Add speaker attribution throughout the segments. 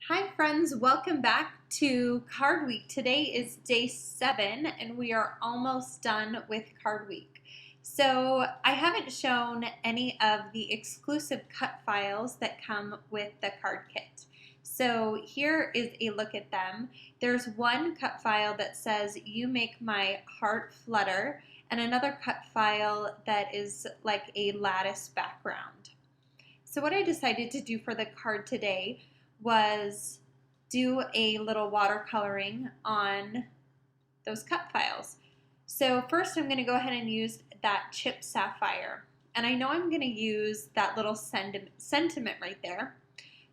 Speaker 1: Hi friends, welcome back to Card Week. Today is day 7 and we are almost done with Card Week. So I haven't shown any of the exclusive cut files that come with the card kit. So here is a look at them. There's one cut file that says "You Make My Heart Flutter" and another cut file that is like a lattice background. So what I decided to do for the card today was do a little watercoloring on those cut files. So first I'm going to go ahead and use that Chipped Sapphire. And I know I'm going to use that little sentiment right there.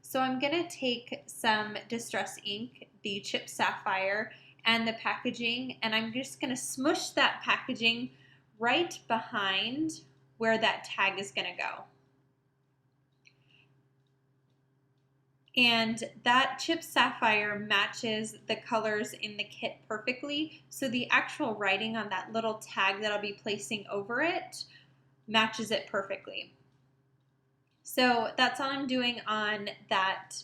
Speaker 1: So I'm going to take some Distress ink, the Chipped Sapphire, and the packaging, and I'm just going to smush that packaging right behind where that tag is going to go. And that Chipped Sapphire matches the colors in the kit perfectly, so the actual writing on that little tag that I'll be placing over it matches it perfectly. So that's all I'm doing on that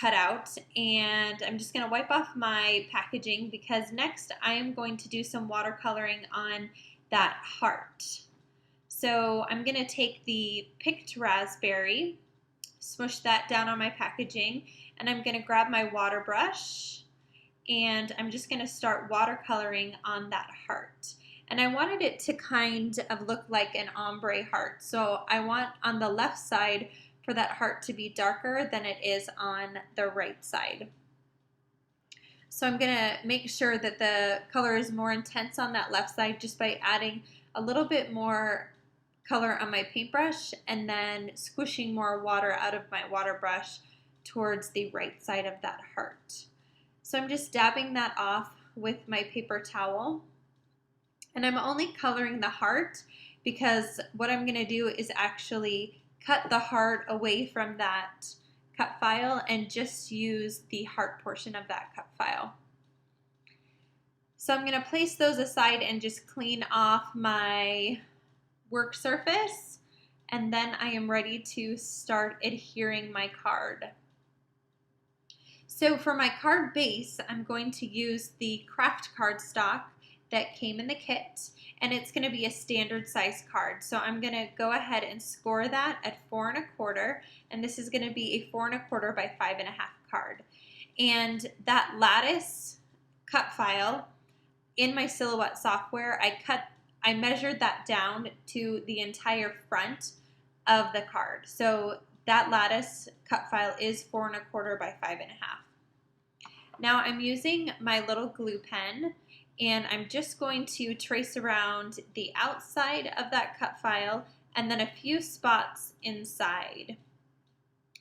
Speaker 1: cutout, and I'm just going to wipe off my packaging because next I am going to do some watercoloring on that heart. So I'm going to take the Picked Raspberry, smush that down on my packaging, and I'm going to grab my water brush and I'm just going to start watercoloring on that heart. And I wanted it to kind of look like an ombre heart, so I want on the left side for that heart to be darker than it is on the right side. So I'm going to make sure that the color is more intense on that left side just by adding a little bit more color on my paintbrush and then squishing more water out of my water brush towards the right side of that heart. So I'm just dabbing that off with my paper towel, and I'm only coloring the heart because what I'm going to do is actually cut the heart away from that cut file and just use the heart portion of that cut file. So I'm going to place those aside and just clean off my work surface, and then I am ready to start adhering my card. So for my card base, I'm going to use the craft cardstock that came in the kit, and it's going to be a standard size card. So I'm going to go ahead and score that at 4 1/4, and this is going to be a 4 1/4 by 5 1/2 card. And that lattice cut file in my Silhouette software, I measured that down to the entire front of the card. So that lattice cut file is 4 1/4 by 5 1/2. Now I'm using my little glue pen, and I'm just going to trace around the outside of that cut file and then a few spots inside.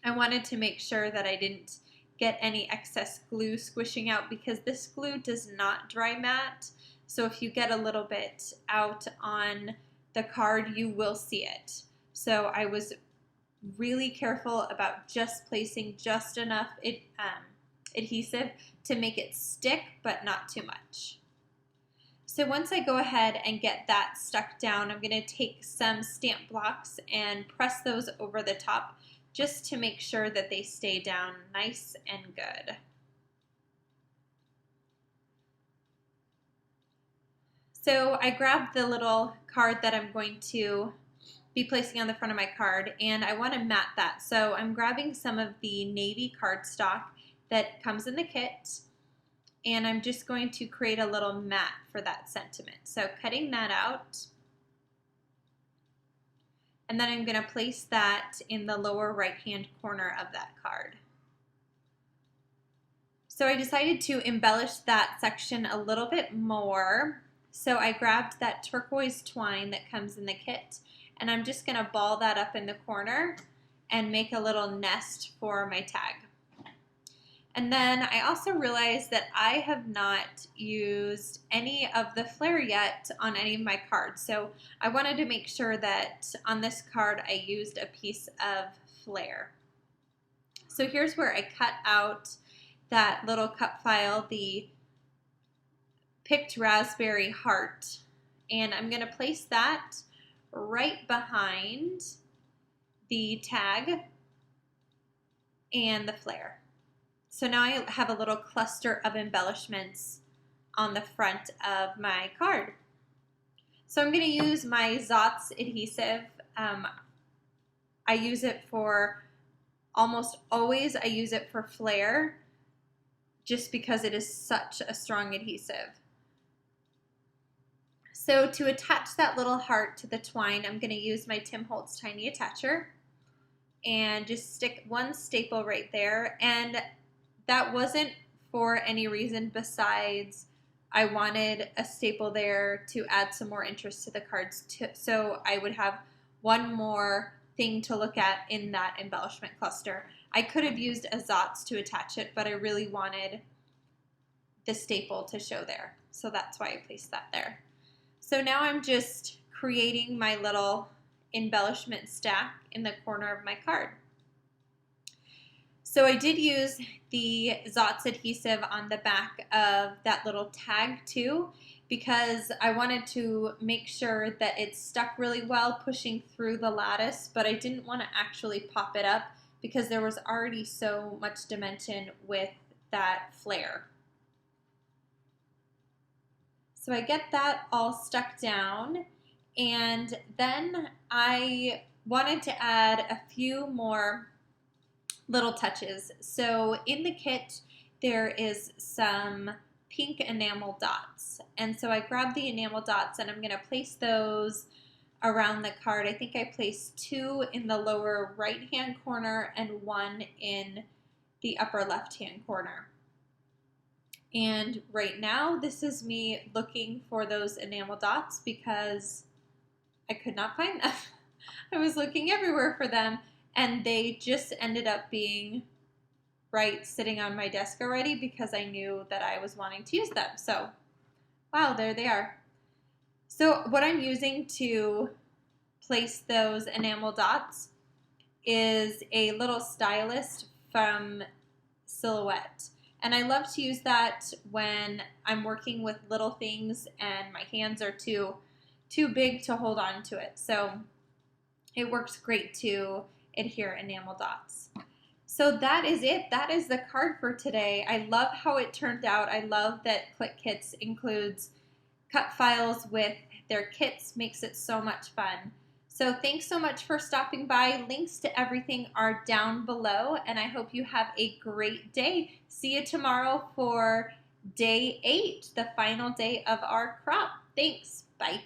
Speaker 1: I wanted to make sure that I didn't get any excess glue squishing out because this glue does not dry matte. So if you get a little bit out on the card, you will see it. So I was really careful about just placing just enough adhesive to make it stick, but not too much. So once I go ahead and get that stuck down, I'm going to take some stamp blocks and press those over the top just to make sure that they stay down nice and good. So I grabbed the little card that I'm going to be placing on the front of my card, and I want to mat that. So I'm grabbing some of the navy cardstock that comes in the kit, and I'm just going to create a little mat for that sentiment. So cutting that out, and then I'm going to place that in the lower right-hand corner of that card. So I decided to embellish that section a little bit more. So I grabbed that turquoise twine that comes in the kit, and I'm just going to ball that up in the corner and make a little nest for my tag. And then I also realized that I have not used any of the flair yet on any of my cards. So I wanted to make sure that on this card I used a piece of flair. So here's where I cut out that little cut file, the Picked Raspberry heart, and I'm going to place that right behind the tag and the flare. So now I have a little cluster of embellishments on the front of my card. So I'm going to use my Zotz adhesive. I use it for almost always. I use it for flare just because it is such a strong adhesive. So to attach that little heart to the twine, I'm going to use my Tim Holtz Tiny Attacher and just stick one staple right there. And that wasn't for any reason besides I wanted a staple there to add some more interest to the cards, so I would have one more thing to look at in that embellishment cluster. I could have used a Zotz to attach it, but I really wanted the staple to show there, so that's why I placed that there. So now I'm just creating my little embellishment stack in the corner of my card. So I did use the Zotz adhesive on the back of that little tag too, because I wanted to make sure that it stuck really well pushing through the lattice, but I didn't want to actually pop it up because there was already so much dimension with that flare. So I get that all stuck down, and then I wanted to add a few more little touches. So in the kit, there is some pink enamel dots. And so I grabbed the enamel dots and I'm going to place those around the card. I think I placed 2 in the lower right-hand corner and 1 in the upper left-hand corner. And right now, this is me looking for those enamel dots because I could not find them. I was looking everywhere for them, and they just ended up being right sitting on my desk already because I knew that I was wanting to use them. So, wow, there they are. So what I'm using to place those enamel dots is a little stylist from Silhouette. And I love to use that when I'm working with little things and my hands are too big to hold on to it. So it works great to adhere enamel dots. So that is it. That is the card for today. I love how it turned out. I love that Click Kits includes cut files with their kits, makes it so much fun. So thanks so much for stopping by. Links to everything are down below, and I hope you have a great day. See you tomorrow for day 8, the final day of our crop. Thanks. Bye.